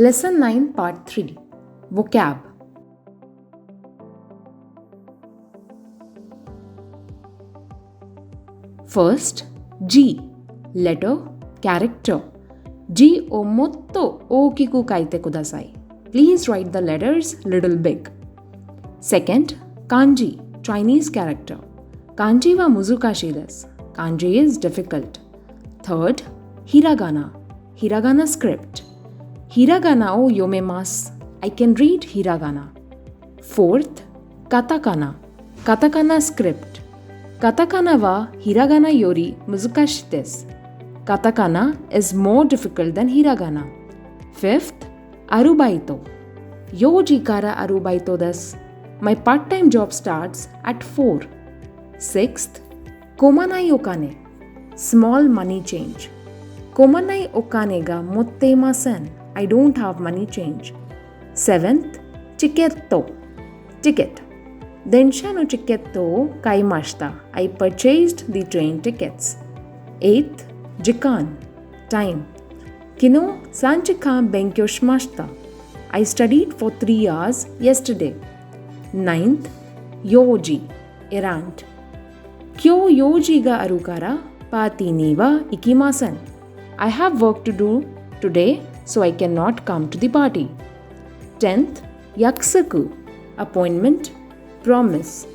Lesson 9 Part 3 Vocab. First, G. Letter, character. G o motto okiku kaite kudasai. Please write the letters little big. Second, Kanji, Chinese character. Kanji wa muzukashi desu. Kanji is difficult. Third, Hiragana, Hiragana script. Hiragana o yomemasu. I can read Hiragana. Fourth, Katakana, Katakana script. Katakana wa Hiragana yori muzukashi desu. Katakana is more difficult than Hiragana. Fifth, Arubaito. Yoji kara arubaito desu. My part-time job starts at 4. Sixth, Komanai okane. Small money change. Komanai okane ga mottemasen. I don't have money change. Seventh, Chiketto. Ticket. Densha no chiketto kaimashita. I purchased the train tickets. Eighth, Jikan. Time. Kino sanchikan benkyou shimashita. I studied for 3 hours yesterday. Ninth, Yoji. Errand. Kyo yoji ga aru kara party ni wa ikimasen. I have work to do today, so I cannot come to the party. 10th, Yaksaku. Appointment, promise.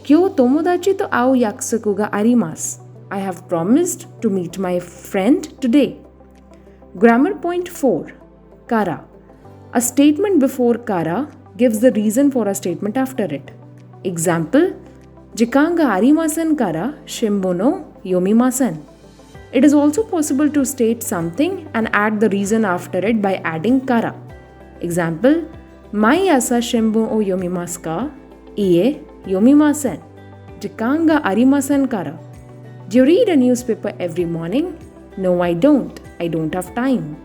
Kyo tomodachi to au yaksaku ga arimasu. I have promised to meet my friend today. Grammar point 4. Kara. A statement before kara gives the reason for a statement after it. Example, Jikan ga arimasen kara shimbo no yomimasen. It is also possible to state something and add the reason after it by adding kara. Example, Mai asa shimbo o yomimasu ka? Ie yomimasen. Jikan ga arimasen kara. Do you read a newspaper every morning? No, I don't. I don't have time.